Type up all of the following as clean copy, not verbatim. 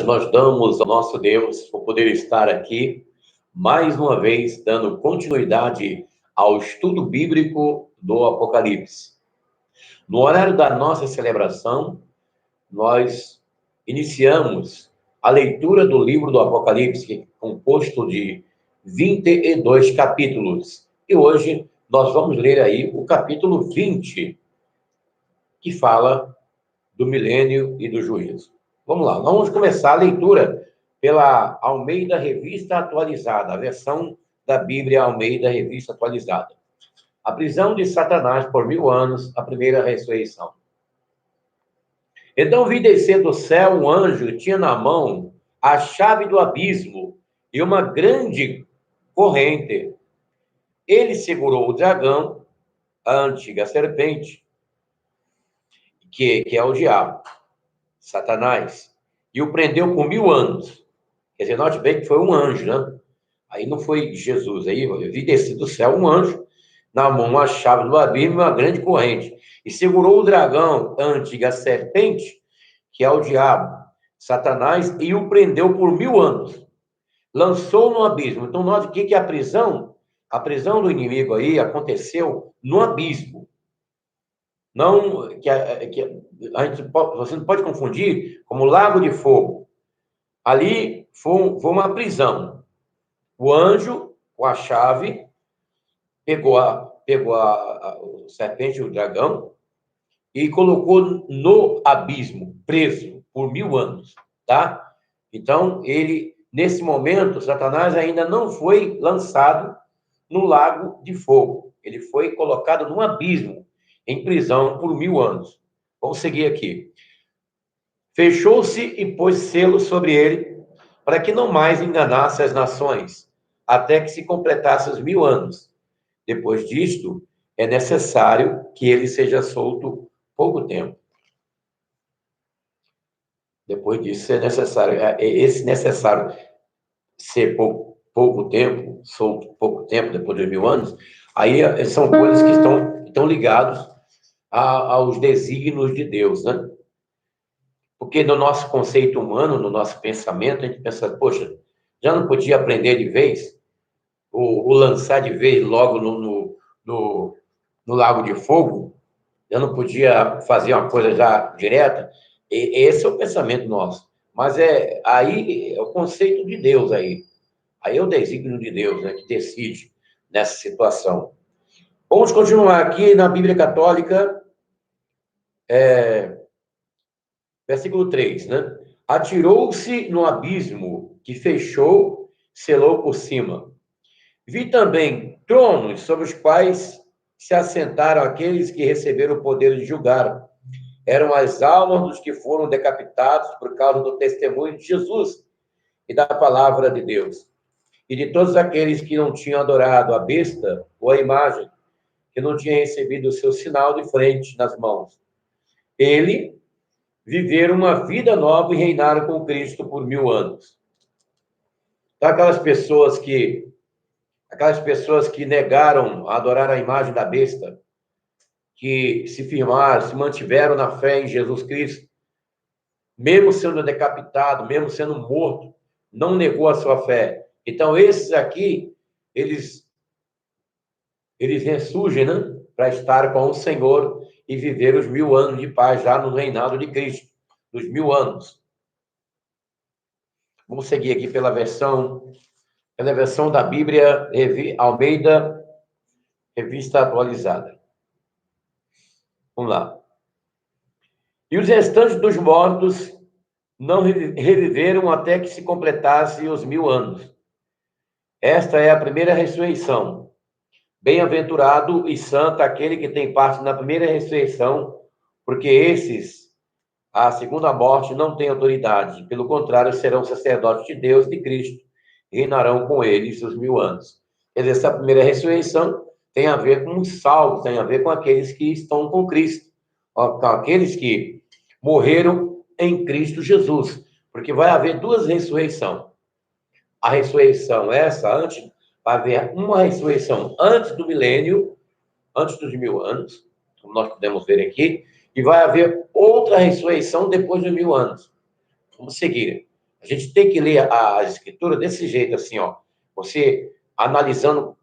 graças nós damos ao nosso Deus por poder estar aqui, mais uma vez, dando continuidade ao estudo bíblico do Apocalipse. No horário da nossa celebração, nós iniciamos a leitura do livro do Apocalipse, que é composto de 22 capítulos. E hoje nós vamos ler aí o capítulo 20, que fala do milênio e do juízo. Vamos lá, vamos começar a leitura pela Almeida Revista Atualizada, a versão da Bíblia Almeida Revista Atualizada. A prisão de Satanás por 1000 anos, a primeira ressurreição. Então vi descer do céu um anjo que tinha na mão a chave do abismo e uma grande corrente. Ele segurou o dragão, a antiga serpente, que é o diabo, Satanás, e o prendeu por 1000 anos. Quer dizer, note bem que foi um anjo, né? Aí não foi Jesus, aí eu vi descer do céu um anjo, na mão uma chave do abismo e uma grande corrente, e segurou o dragão, a antiga serpente, que é o diabo, Satanás, e o prendeu por 1000 anos. Lançou no abismo. Então, note o que é a prisão? A prisão do inimigo aí aconteceu no abismo. Não, você não pode confundir como lago de fogo. Ali foi uma prisão. O anjo, com a chave, pegou a serpente, o dragão, e colocou no abismo, preso por 1000 anos, tá? Então, nesse momento, Satanás ainda não foi lançado no lago de fogo. Ele foi colocado num abismo, em prisão por 1000 anos. Vamos seguir aqui. Fechou-se e pôs selo sobre ele, para que não mais enganasse as nações, até que se completasse os 1000 anos. Depois disto, é necessário que ele seja solto pouco tempo. Depois disso, é necessário. Esse necessário ser pouco tempo, solto pouco tempo, depois de 1000 anos, aí são coisas que estão ligadas aos desígnios de Deus, né? Porque no nosso conceito humano, no nosso pensamento, a gente pensa, poxa, já não podia aprender de vez? Ou lançar de vez logo no lago de fogo? Já não podia fazer uma coisa já direta? Esse é o pensamento nosso. Mas aí é o conceito de Deus aí. Aí é o desígnio de Deus, né, que decide nessa situação. Vamos continuar aqui na Bíblia Católica, versículo 3, né? Atirou-se no abismo que fechou, selou por cima. Vi também tronos sobre os quais se assentaram aqueles que receberam o poder de julgar. Eram as almas dos que foram decapitados por causa do testemunho de Jesus e da palavra de Deus. E de todos aqueles que não tinham adorado a besta ou a imagem, que não tinham recebido o seu sinal de frente nas mãos. Ele viveram uma vida nova e reinaram com Cristo por 1000 anos. Então, aquelas pessoas que negaram a adorar a imagem da besta, que se firmaram, se mantiveram na fé em Jesus Cristo, mesmo sendo decapitado, mesmo sendo morto, não negou a sua fé. Então, esses aqui, eles ressurgem, né? Para estar com o Senhor e viver os 1000 anos de paz já no reinado de Cristo, os 1000 anos. Vamos seguir aqui pela versão da Bíblia Almeida, Revista Atualizada. Vamos lá. E os restantes dos mortos não reviveram até que se completasse os 1000 anos. Esta é a primeira ressurreição. Bem-aventurado e santo aquele que tem parte na primeira ressurreição, porque esses, a segunda morte, não têm autoridade. Pelo contrário, serão sacerdotes de Deus e de Cristo, e reinarão com eles os 1000 anos. Quer dizer, essa primeira ressurreição tem a ver com os salvos, tem a ver com aqueles que estão com Cristo, com aqueles que morreram em Cristo Jesus, porque vai haver duas ressurreições. A ressurreição vai haver uma ressurreição antes do milênio, antes dos 1000 anos, como nós podemos ver aqui, e vai haver outra ressurreição depois dos 1000 anos. Vamos seguir. A gente tem que ler a Escritura desse jeito, assim, ó. Você analisando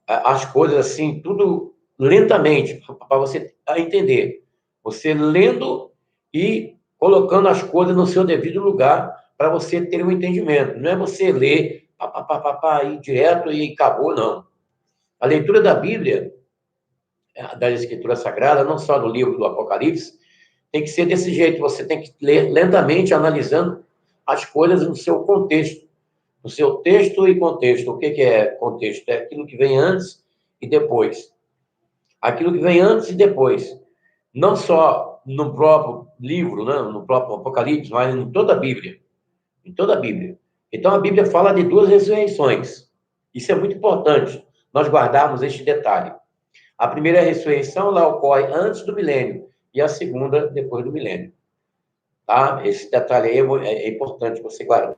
as coisas assim, tudo lentamente, para você entender. Você lendo e colocando as coisas no seu devido lugar para você ter um entendimento. Não é você ler, ir direto e acabou, não. A leitura da Bíblia, da Escritura Sagrada, não só do livro do Apocalipse, tem que ser desse jeito. Você tem que ler lentamente, analisando as coisas no seu contexto. No seu texto e contexto. O que é contexto? É aquilo que vem antes e depois. Aquilo que vem antes e depois. Não só no próprio livro, né? No próprio Apocalipse, mas em toda a Bíblia. Em toda a Bíblia. Então, a Bíblia fala de duas ressurreições. Isso é muito importante, nós guardarmos este detalhe. A primeira ressurreição, ela ocorre antes do milênio, e a segunda, depois do milênio. Tá? Esse detalhe aí é importante você guardar.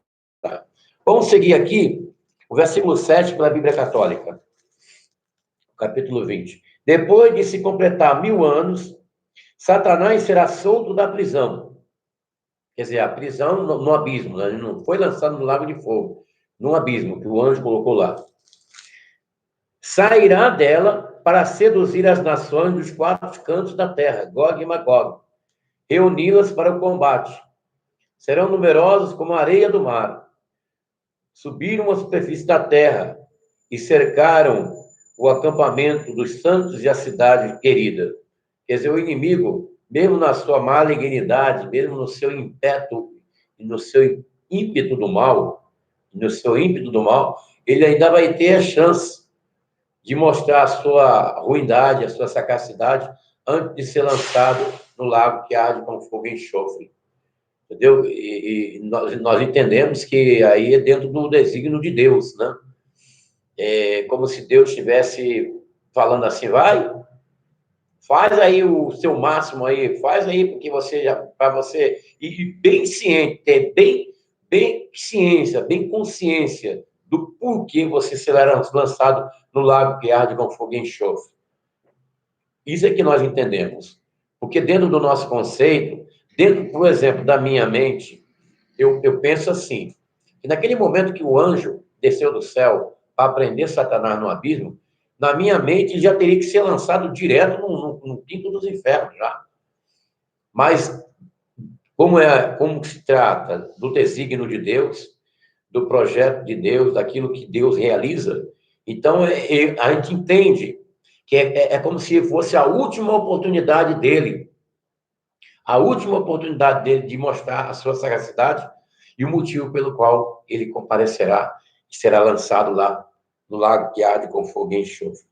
Vamos seguir aqui o versículo 7 pela Bíblia Católica, capítulo 20. Depois de se completar 1000 anos, Satanás será solto da prisão. Quer dizer, a prisão no abismo, né? Ele não foi lançado no lago de fogo, no abismo que o anjo colocou lá. Sairá dela para seduzir as nações dos quatro cantos da terra, Gog e Magog, reuni-las para o combate. Serão numerosos como a areia do mar. Subiram a superfície da terra e cercaram o acampamento dos santos e a cidade querida. Quer dizer, o inimigo, mesmo na sua malignidade, mesmo no seu ímpeto, no seu ímpeto do mal, ele ainda vai ter a chance de mostrar a sua ruindade, a sua sagacidade, antes de ser lançado no lago que arde com fogo e enxofre. Entendeu? E nós entendemos que aí é dentro do desígnio de Deus, né? É como se Deus estivesse falando assim, faz aí o seu máximo aí, faz aí porque você já, para você ir bem ciente, ter bem ciência, bem consciência do porquê você será lançado no lago que arde com fogo e enxofre. Isso é que nós entendemos. Porque dentro do nosso conceito, dentro, por exemplo, da minha mente, eu penso assim, que naquele momento que o anjo desceu do céu para prender Satanás no abismo, na minha mente ele já teria que ser lançado direto no quinto dos infernos já. Mas como se trata do desígnio de Deus, do projeto de Deus, daquilo que Deus realiza, então a gente entende que é como se fosse a última oportunidade dele, de mostrar a sua sagacidade e o motivo pelo qual ele comparecerá e será lançado lá no lago que arde com fogo e enxofre.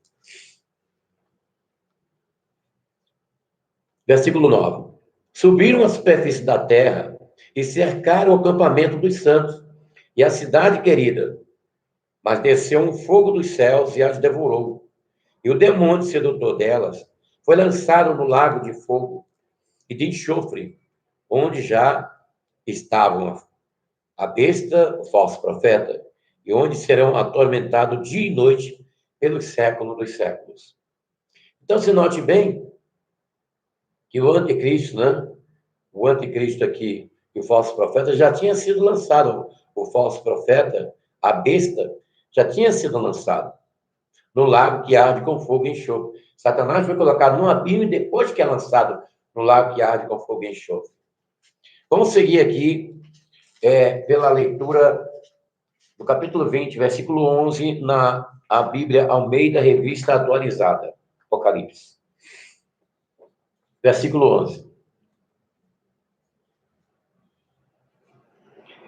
Versículo 9. Subiram a superfície da terra e cercaram o acampamento dos santos e a cidade querida, mas desceu um fogo dos céus e as devorou. E o demônio sedutor delas foi lançado no lago de fogo e de enxofre, onde já estavam a besta, o falso profeta, e onde serão atormentados dia e noite pelos séculos dos séculos. Então, se note bem que o anticristo, né? O anticristo aqui e o falso profeta já tinha sido lançado. O falso profeta, a besta, já tinha sido lançado no lago que arde com fogo e enxofre. Satanás foi colocado num abismo e depois que é lançado no lago que arde com fogo e enxofre. Vamos seguir aqui pela leitura do capítulo 20, versículo 11, na a Bíblia Almeida Revista Atualizada, Apocalipse. Versículo 11.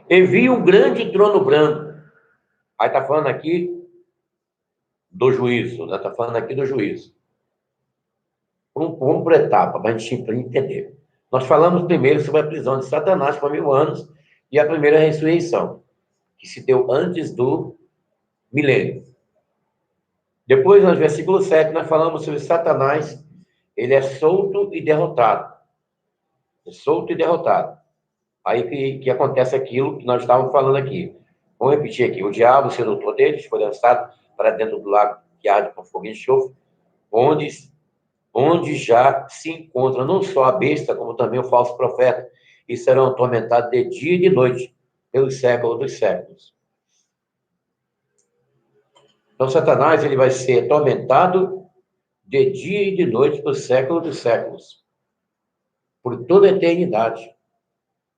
E vi um grande trono branco. Aí está falando aqui do juízo, né? Está falando aqui do juízo. Vamos por etapa, para a gente entender. Nós falamos primeiro sobre a prisão de Satanás por 1000 anos e a primeira ressurreição, que se deu antes do milênio. Depois, no versículo 7, nós falamos sobre Satanás. Ele é solto e derrotado. É solto e derrotado. Aí que acontece aquilo que nós estávamos falando aqui. Vamos repetir aqui. O diabo, o sedutor deles, foi lançado para dentro do lago que arde com fogo e enxofre, onde já se encontra não só a besta, como também o falso profeta, e serão atormentados de dia e de noite pelos séculos dos séculos. Então, Satanás ele vai ser atormentado de dia e de noite por séculos dos séculos, por toda a eternidade.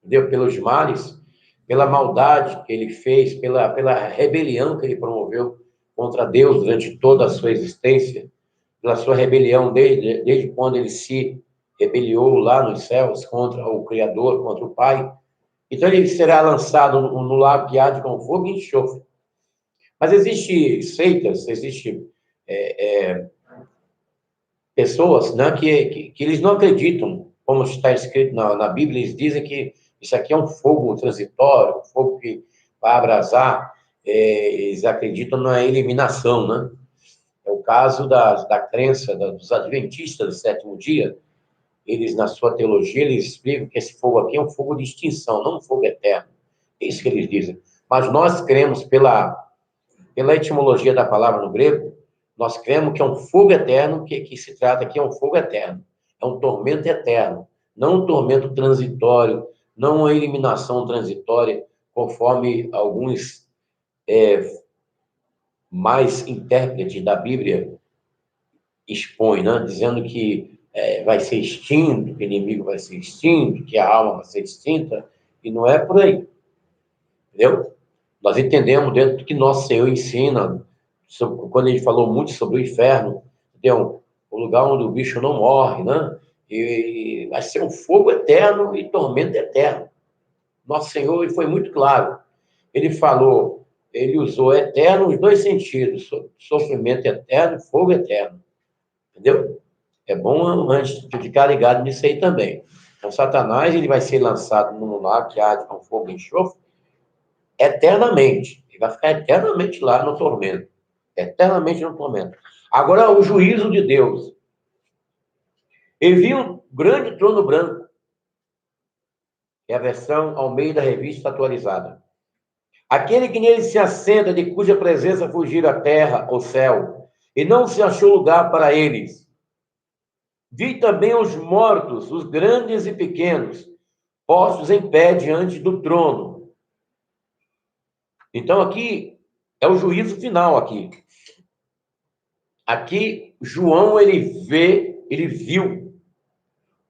Entendeu? Pelos males, pela maldade que ele fez, pela rebelião que ele promoveu contra Deus durante toda a sua existência, pela sua rebelião desde quando ele se rebeliou lá nos céus contra o Criador, contra o Pai. Então ele será lançado no lago que arde com fogo e enxofre. Mas existe seitas, existe pessoas, né, que eles não acreditam, como está escrito na Bíblia, eles dizem que isso aqui é um fogo transitório, um fogo que vai abrasar, eles acreditam na eliminação, né? É o caso da crença dos adventistas do sétimo dia. Eles, na sua teologia, eles explicam que esse fogo aqui é um fogo de extinção, não um fogo eterno. É isso que eles dizem. Mas nós cremos, pela etimologia da palavra no grego, nós cremos que é um fogo eterno, que se trata aqui é um fogo eterno. É um tormento eterno, não um tormento transitório, não uma eliminação transitória, conforme alguns mais intérpretes da Bíblia expõem, né? Dizendo que vai ser extinto, que o inimigo vai ser extinto, que a alma vai ser extinta, e não é por aí, entendeu? Nós entendemos dentro do que nosso Senhor ensina, quando ele falou muito sobre o inferno, entendeu? O lugar onde o bicho não morre, né? E vai ser um fogo eterno e tormento eterno. Nosso Senhor ele foi muito claro. Ele falou, ele usou eterno nos dois sentidos, sofrimento eterno e fogo eterno. Entendeu? É bom a gente ficar ligado nisso aí também. Então, Satanás ele vai ser lançado num lago que arde com fogo e enxofre eternamente. Ele vai ficar eternamente lá no tormento. Eternamente no tormento. Agora, o juízo de Deus. Ele viu um grande trono branco, que é a versão Almeida Revista Atualizada. Aquele que nele se assenta, de cuja presença fugir a terra, o céu, e não se achou lugar para eles. Vi também os mortos, os grandes e pequenos, postos em pé diante do trono. Então, aqui é o juízo final aqui. Aqui, João, ele viu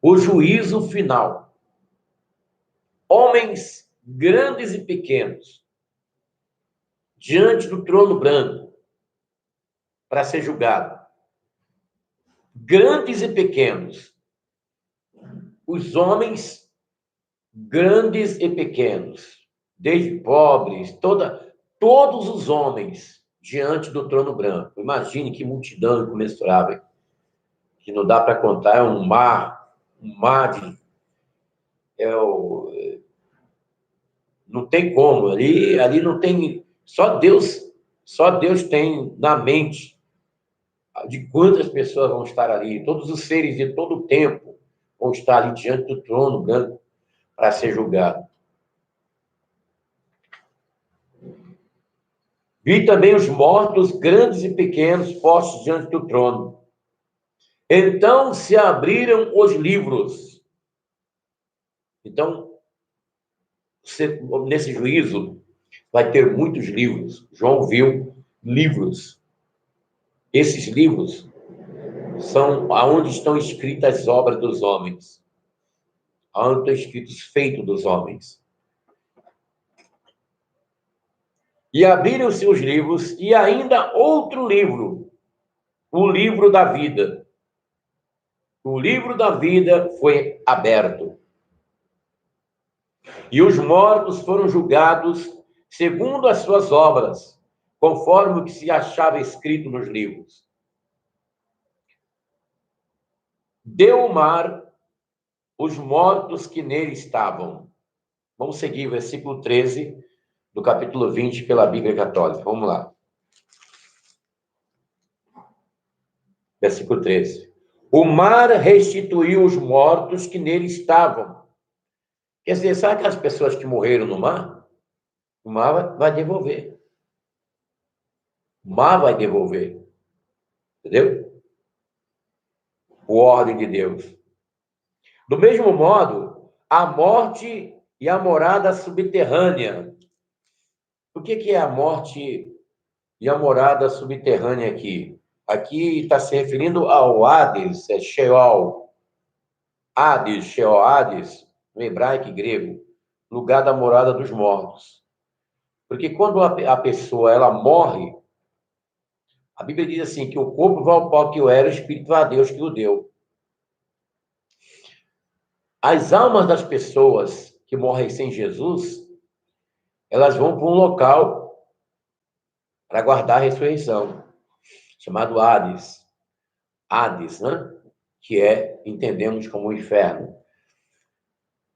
o juízo final. Homens grandes e pequenos, diante do trono branco, para ser julgado. Grandes e pequenos. Os homens grandes e pequenos, desde pobres, todos os homens diante do trono branco. Imagine que multidão incomensurável, que não dá para contar, é um mar de... não tem como, ali não tem... Só Deus tem na mente de quantas pessoas vão estar ali. Todos os seres de todo o tempo vão estar ali diante do trono branco para ser julgado. Vi também os mortos, grandes e pequenos, postos diante do trono. Então se abriram os livros. Então, nesse juízo, vai ter muitos livros. João viu livros. Esses livros são aonde estão escritas as obras dos homens. Aonde estão escritos os feitos dos homens. E abriram-se os livros, e ainda outro livro, o livro da vida. O livro da vida foi aberto. E os mortos foram julgados segundo as suas obras, conforme o que se achava escrito nos livros. Deu o mar os mortos que nele estavam. Vamos seguir o versículo 13 do capítulo 20 pela Bíblia Católica. Vamos lá. Versículo 13. O mar restituiu os mortos que nele estavam. Quer dizer, sabe aquelas pessoas que morreram no mar? O mar vai devolver. O mar vai devolver. Entendeu? O ordem de Deus. Do mesmo modo, a morte e a morada subterrânea. O que é a morte e a morada subterrânea aqui? Aqui está se referindo ao Hades, é Sheol. Hades, Sheol, Hades, no hebraico e grego, lugar da morada dos mortos. Porque quando a pessoa ela morre, a Bíblia diz assim, que o corpo vai ao pó que o era, o espírito vai a Deus que o deu. As almas das pessoas que morrem sem Jesus, elas vão para um local para aguardar a ressurreição, chamado Hades. Hades, né? Que entendemos como o inferno.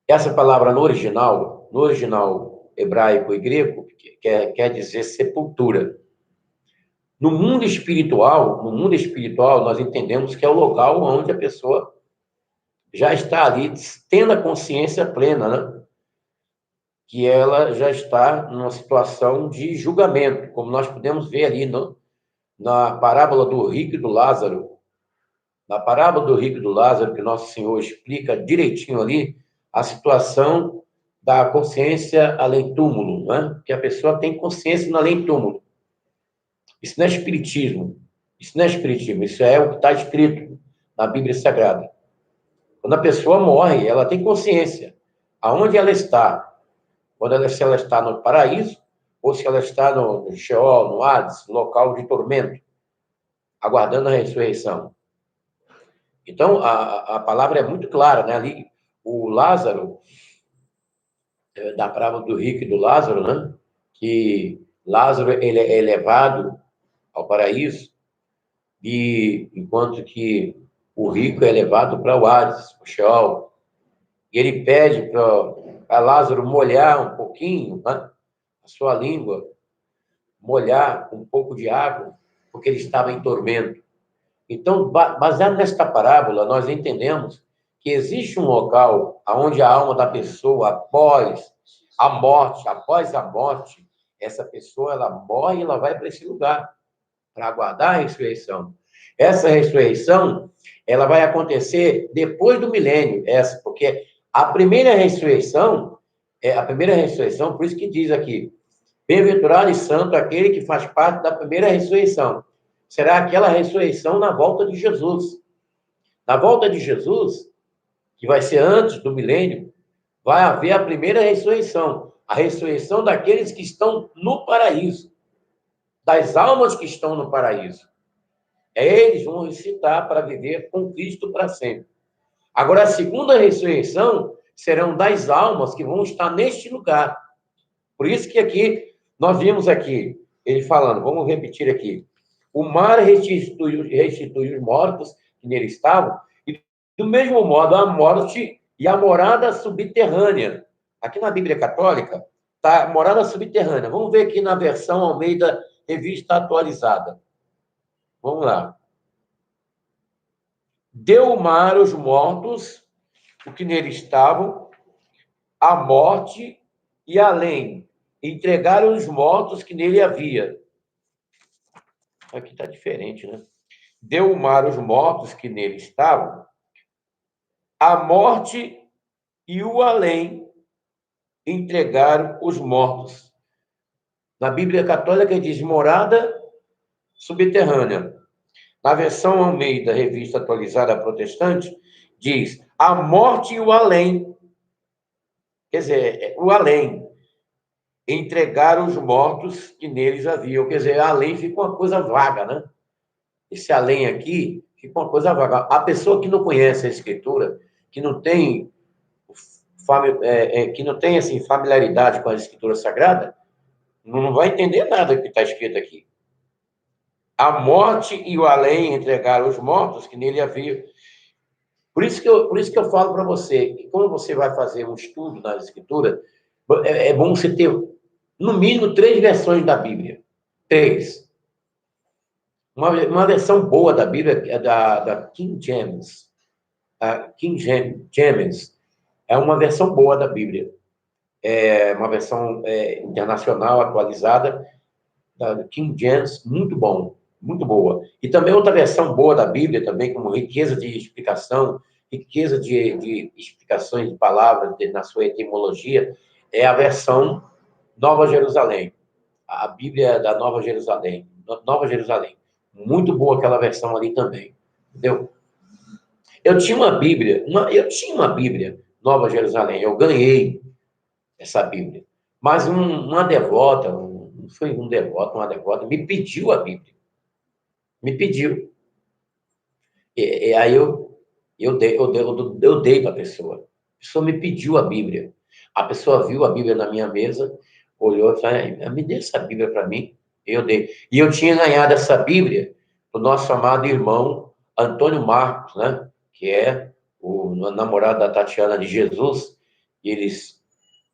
Essa palavra no original hebraico e grego, quer dizer sepultura. No mundo espiritual, nós entendemos que é o local onde a pessoa já está ali, tendo a consciência plena, né? Que ela já está numa situação de julgamento, como nós podemos ver ali na parábola do rico e do Lázaro. Na parábola do rico e do Lázaro, que nosso Senhor explica direitinho ali a situação da consciência além-túmulo, né? Que a pessoa tem consciência no além-túmulo. Isso não é espiritismo. Isso não é espiritismo. Isso é o que está escrito na Bíblia Sagrada. Quando a pessoa morre, ela tem consciência aonde ela está. Se ela está no paraíso ou se ela está no Sheol, no Hades, local de tormento, aguardando a ressurreição. Então, a palavra é muito clara, né? Ali, o Lázaro, da parábola do rico e do Lázaro, né? Que Lázaro ele é elevado ao paraíso, e enquanto que o rico é levado para o Hades, o Sheol. E ele pede para Lázaro molhar um pouquinho, né? A sua língua, molhar com um pouco de água, porque ele estava em tormento. Então, baseado nesta parábola, nós entendemos que existe um local onde a alma da pessoa, após a morte, essa pessoa ela morre e ela vai para esse lugar para aguardar a ressurreição. Essa ressurreição ela vai acontecer depois do milênio, porque a primeira ressurreição, por isso que diz aqui, bem-aventurado e santo aquele que faz parte da primeira ressurreição. Será aquela ressurreição na volta de Jesus. Na volta de Jesus, que vai ser antes do milênio, vai haver a primeira ressurreição. A ressurreição daqueles que estão no paraíso. Das almas que estão no paraíso. Eles vão ressuscitar para viver com Cristo para sempre. Agora, a segunda ressurreição serão das almas que vão estar neste lugar. Por isso que aqui, nós vimos aqui, ele falando, vamos repetir aqui. O mar restitui os mortos que nele estavam, e do mesmo modo a morte e a morada subterrânea. Aqui na Bíblia Católica, está morada subterrânea. Vamos ver aqui na versão Almeida, revista atualizada. Vamos lá. Deu o mar os mortos, o que nele estavam, a morte e além. Entregaram os mortos que nele havia. Aqui está diferente, né? Deu o mar os mortos que nele estavam, a morte e o além entregaram os mortos. Na Bíblia Católica diz morada subterrânea. Na versão Almeida, revista atualizada protestante, diz a morte e o além. Quer dizer, o além. Entregaram os mortos que neles haviam. Quer dizer, além fica uma coisa vaga, né? Esse além aqui fica uma coisa vaga. A pessoa que não conhece a Escritura, que não tem assim, familiaridade com a Escritura Sagrada, não vai entender nada que está escrito aqui. A morte e o além entregaram os mortos que nele havia. Por isso que eu falo para você, que quando você vai fazer um estudo na Escritura, é bom você ter, no mínimo, 3 versões da Bíblia. 3. Uma versão boa da Bíblia é da King James. A King James é uma versão boa da Bíblia. É uma versão internacional, atualizada, da King James, muito bom, muito boa. E também outra versão boa da Bíblia, também com riqueza de explicação, riqueza de explicações de palavras na sua etimologia, é a versão Nova Jerusalém. A Bíblia da Nova Jerusalém. Nova Jerusalém. Muito boa aquela versão ali também. Entendeu? Eu tinha uma Bíblia Nova Jerusalém. Eu ganhei essa Bíblia. Mas uma devota, não foi um devoto, uma devota, me pediu a Bíblia. Me pediu. E aí eu dei para a pessoa. A pessoa me pediu a Bíblia. A pessoa viu a Bíblia na minha mesa, olhou e falou, me dê essa Bíblia para mim. Eu dei. E eu tinha ganhado essa Bíblia do nosso amado irmão Antônio Marcos, né? Que é o namorado da Tatiana de Jesus. Eles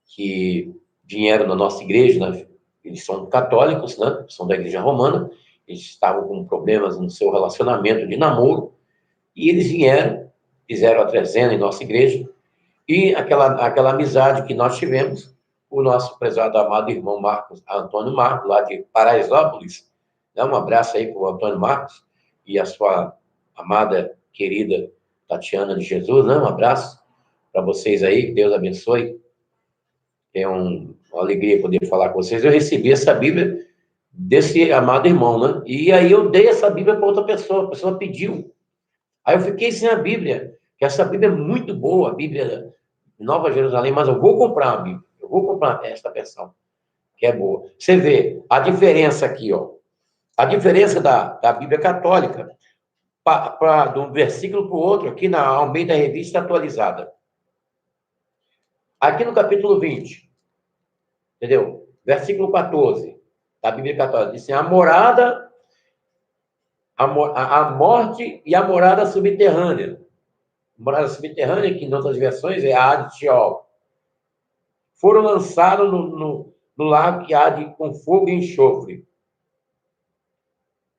que vieram na nossa igreja, né? Eles são católicos, né? São da igreja romana. Eles estavam com problemas no seu relacionamento de namoro. E eles vieram, fizeram a trezena em nossa igreja, e aquela amizade que nós tivemos, o nosso prezado amado irmão Antônio Marcos, lá de Paraisópolis, né? Um abraço aí para o Antônio Marcos e a sua amada, querida Tatiana de Jesus, né? Um abraço para vocês aí, que Deus abençoe. É uma alegria poder falar com vocês. Eu recebi essa Bíblia desse amado irmão, né? E aí eu dei essa Bíblia para outra pessoa, a pessoa pediu. Aí eu fiquei sem a Bíblia, que essa Bíblia é muito boa, a Bíblia Nova Jerusalém, mas eu vou comprar a Bíblia, eu vou comprar esta versão, que é boa. Você vê a diferença aqui, ó. A diferença da Bíblia católica de um versículo para o outro, aqui na Almeida Revista Atualizada. Aqui no capítulo 20, entendeu? Versículo 14 da Bíblia Católica, diz assim, a morte e a morada subterrânea. Morada subterrânea, que em outras versões é a Hades Sheol, foram lançados no lago que arde com fogo e enxofre.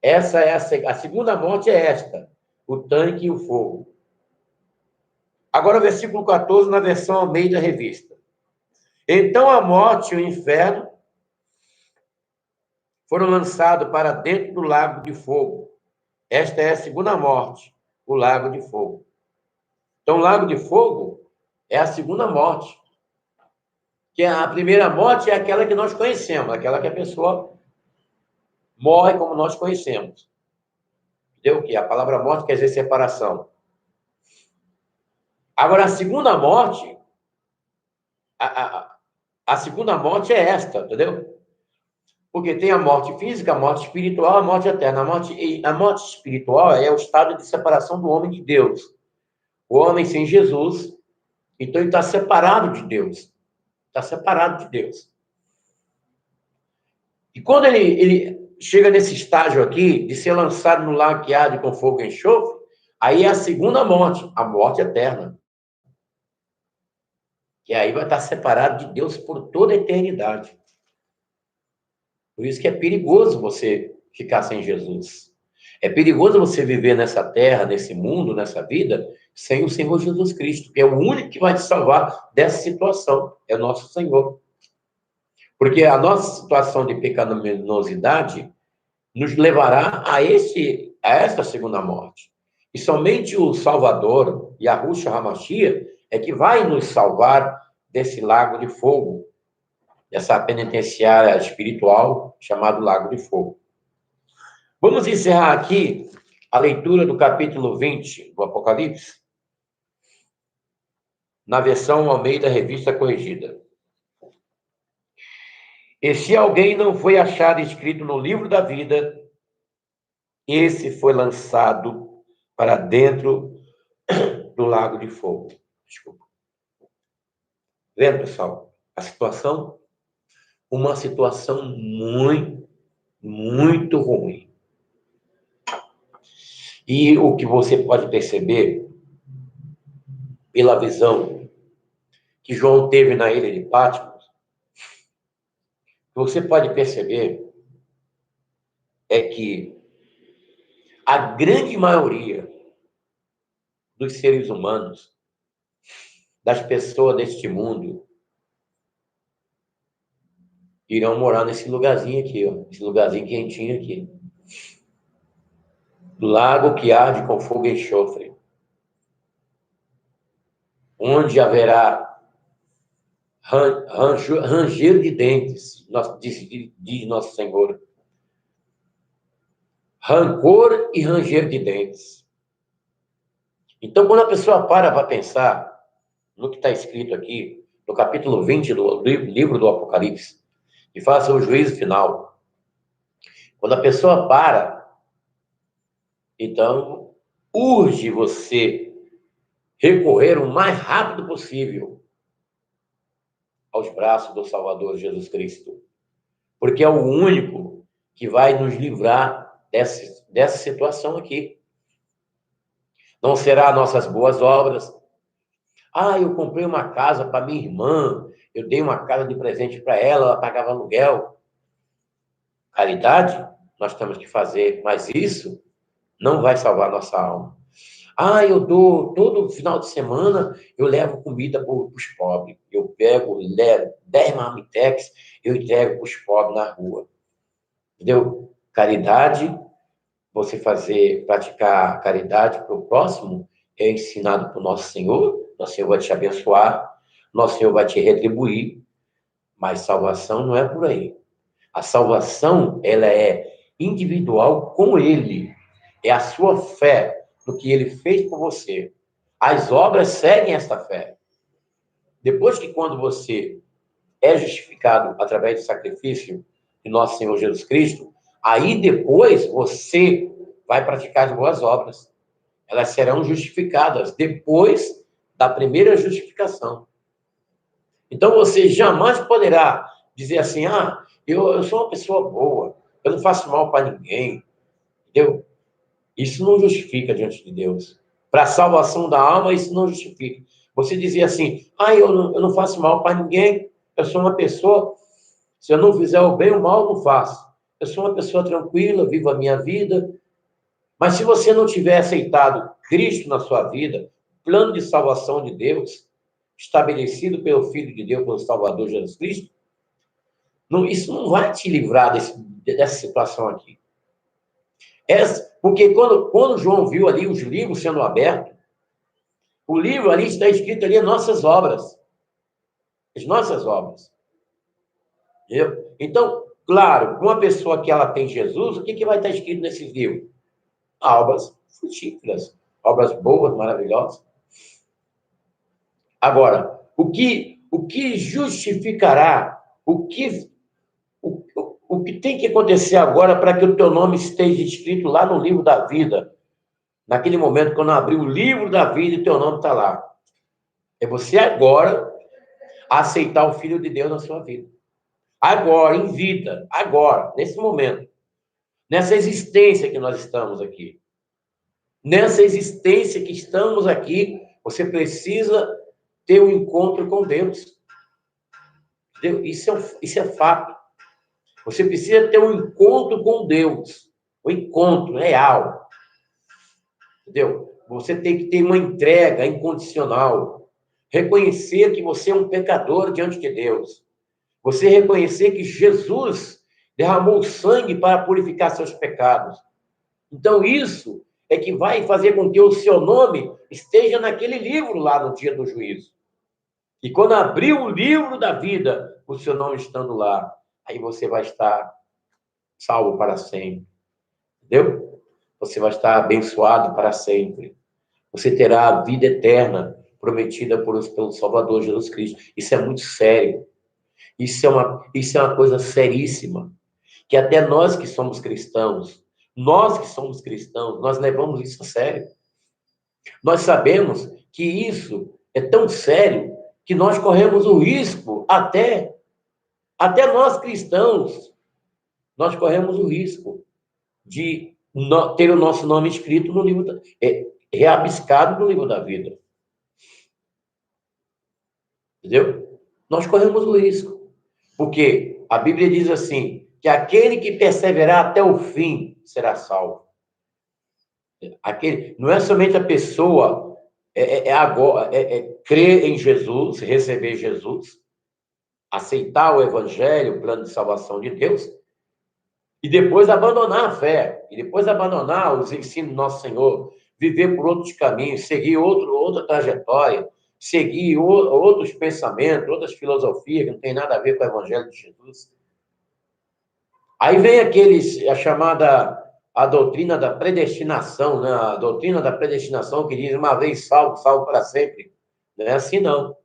Essa é a segunda morte, é esta, o tanque e o fogo. Agora, versículo 14, na versão Almeida Revista. Então a morte e o inferno foram lançados para dentro do lago de fogo. Esta é a segunda morte, o lago de fogo. Então, o lago de fogo é a segunda morte. Que a primeira morte é aquela que nós conhecemos, aquela que a pessoa morre como nós conhecemos. Entendeu? Que a palavra morte quer dizer separação. Agora, a segunda morte, a segunda morte é esta, entendeu? Porque tem a morte física, a morte espiritual, a morte eterna. A morte espiritual é o estado de separação do homem de Deus. O homem sem Jesus, então ele está separado de Deus. Está separado de Deus. E quando ele chega nesse estágio aqui, de ser lançado no lago que arde com fogo e enxofre, aí é a segunda morte, a morte eterna. Que aí vai estar separado de Deus por toda a eternidade. Por isso que é perigoso você ficar sem Jesus. É perigoso você viver nessa terra, nesse mundo, nessa vida, sem o Senhor Jesus Cristo, que é o único que vai te salvar dessa situação, é o nosso Senhor. Porque a nossa situação de pecaminosidade nos levará a esta segunda morte. E somente o Salvador, Yahushua HaMashiach, é que vai nos salvar desse lago de fogo, dessa penitenciária espiritual chamado Lago de Fogo. Vamos encerrar aqui a leitura do capítulo 20 do Apocalipse, na versão Almeida Revista Corrigida. E se alguém não foi achado escrito no livro da vida, esse foi lançado para dentro do Lago de Fogo. Desculpa. Vendo, pessoal, a situação? Uma situação muito, muito ruim. E o que você pode perceber, pela visão que João teve na ilha de Patmos, você pode perceber é que a grande maioria dos seres humanos, das pessoas deste mundo, irão morar nesse lugarzinho aqui, ó, esse lugarzinho quentinho aqui. Lago que arde com fogo e enxofre. onde haverá ranger de dentes, diz nosso Senhor. Rancor e ranger de dentes. Então, quando a pessoa para pensar no que está escrito aqui, no capítulo 20 do livro do Apocalipse, que fala sobre o juízo final, quando a pessoa para, então, urge você recorrer o mais rápido possível aos braços do Salvador Jesus Cristo, porque é o único que vai nos livrar dessa situação aqui. Não será nossas boas obras. Ah, eu comprei uma casa para minha irmã, eu dei uma casa de presente para ela, ela pagava aluguel. Caridade, nós temos que fazer, mas isso não vai salvar nossa alma. Ah, eu dou, todo final de semana, eu levo comida para os pobres. Eu levo 10 marmitex, eu entrego para os pobres na rua. Entendeu? Caridade, você praticar caridade para o próximo, é ensinado por nosso Senhor vai te abençoar, nosso Senhor vai te retribuir, mas salvação não é por aí. A salvação, ela é individual com Ele. É a sua fé no que Ele fez por você. As obras seguem esta fé. Depois que quando você é justificado através do sacrifício de nosso Senhor Jesus Cristo, aí depois você vai praticar as boas obras. Elas serão justificadas depois da primeira justificação. Então você jamais poderá dizer assim, eu sou uma pessoa boa, eu não faço mal para ninguém, entendeu? Isso não justifica diante de Deus. Para a salvação da alma, isso não justifica. Você dizer assim, eu não faço mal para ninguém, eu sou uma pessoa, se eu não fizer o bem, o mal eu não faço. Eu sou uma pessoa tranquila, vivo a minha vida. Mas se você não tiver aceitado Cristo na sua vida, plano de salvação de Deus, estabelecido pelo Filho de Deus, pelo Salvador Jesus Cristo, isso não vai te livrar dessa situação aqui. Porque quando João viu ali os livros sendo abertos, o livro ali está escrito ali nossas obras. As nossas obras. Entendeu? Então, claro, uma pessoa que ela tem Jesus, o que vai estar escrito nesses livros? Obras frutíferas, obras boas, maravilhosas. Agora, o que justificará, o que tem que acontecer agora para que o teu nome esteja escrito lá no livro da vida? Naquele momento, quando abrir o livro da vida e teu nome está lá. É você agora aceitar o Filho de Deus na sua vida. Agora, em vida, agora, nesse momento. Nessa existência que nós estamos aqui. Nessa existência que estamos aqui, você precisa ter um encontro com Deus. Entendeu? Isso é fato. Você precisa ter um encontro com Deus. Um encontro real. Entendeu? Você tem que ter uma entrega incondicional. Reconhecer que você é um pecador diante de Deus. Você reconhecer que Jesus derramou sangue para purificar seus pecados. Então, isso é que vai fazer com que o seu nome esteja naquele livro lá no dia do juízo. E quando abrir o livro da vida, o seu nome estando lá, aí você vai estar salvo para sempre. Entendeu? Você vai estar abençoado para sempre. Você terá a vida eterna prometida pelo Salvador Jesus Cristo. Isso é muito sério. Isso é uma coisa seríssima. Que até nós que somos cristãos, nós levamos isso a sério. Nós sabemos que isso é tão sério que nós corremos o risco, até nós cristãos, nós corremos o risco de ter o nosso nome escrito no livro, reabiscado no livro da vida. Entendeu? Nós corremos o risco. Porque a Bíblia diz assim, que aquele que perseverar até o fim será salvo. Não é somente a pessoa crer em Jesus, receber Jesus, aceitar o Evangelho, o plano de salvação de Deus, e depois abandonar a fé, e depois abandonar os ensinos do nosso Senhor, viver por outros caminhos, seguir outra trajetória, seguir outros pensamentos, outras filosofias que não tem nada a ver com o Evangelho de Jesus. Aí vem a doutrina da predestinação, né? A doutrina da predestinação que diz uma vez salvo, salvo para sempre. Não é assim, não.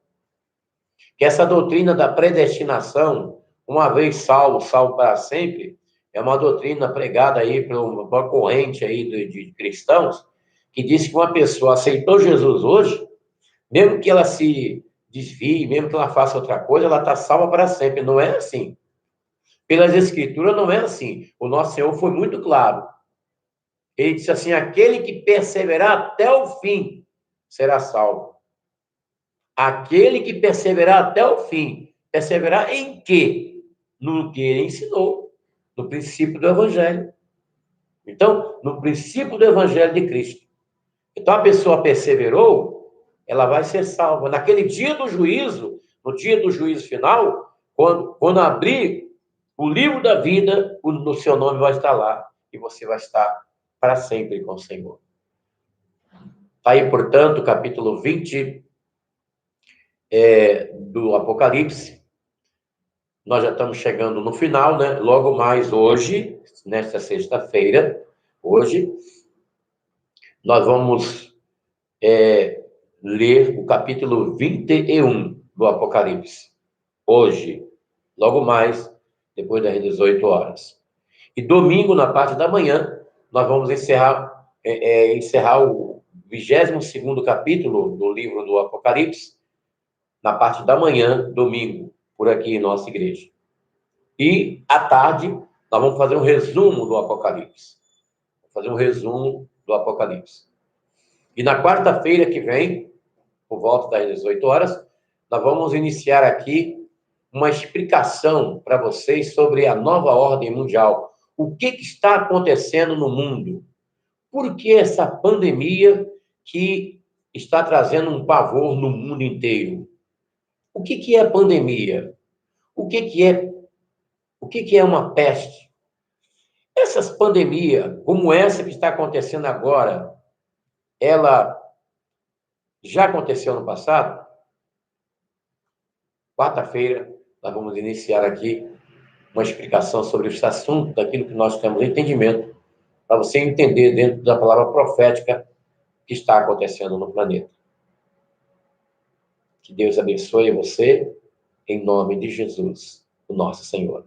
Que essa doutrina da predestinação, uma vez salvo, salvo para sempre, é uma doutrina pregada aí por uma corrente aí de cristãos que diz que uma pessoa aceitou Jesus hoje, mesmo que ela se desvie, mesmo que ela faça outra coisa, ela está salva para sempre. Não é assim. Pelas Escrituras não é assim. O nosso Senhor foi muito claro. Ele disse assim: aquele que perseverar até o fim será salvo. Aquele que perseverar até o fim. Perseverar em quê? No que ele ensinou. No princípio do Evangelho. Então, no princípio do Evangelho de Cristo. Então, a pessoa perseverou, ela vai ser salva. Naquele dia do juízo, no dia do juízo final, quando abrir o livro da vida, o seu nome vai estar lá. E você vai estar para sempre com o Senhor. Está aí, portanto, capítulo 20 do Apocalipse. Nós já estamos chegando no final, né? Logo mais hoje, nesta sexta-feira, hoje, nós vamos ler o capítulo 21 do Apocalipse. Hoje, logo mais, depois das 18 horas. E domingo, na parte da manhã, nós vamos encerrar o 22º capítulo do livro do Apocalipse, na parte da manhã, domingo, por aqui em nossa igreja. E, à tarde, nós vamos fazer um resumo do Apocalipse. E na quarta-feira que vem, por volta das 18 horas, nós vamos iniciar aqui uma explicação para vocês sobre a nova ordem mundial. O que está acontecendo no mundo? Por que essa pandemia que está trazendo um pavor no mundo inteiro? O que é pandemia? O que é uma peste? Essas pandemias, como essa que está acontecendo agora, ela já aconteceu no passado? Quarta-feira, nós vamos iniciar aqui uma explicação sobre esse assunto, daquilo que nós temos entendimento, para você entender dentro da palavra profética que está acontecendo no planeta. Que Deus abençoe você, em nome de Jesus, o nosso Senhor.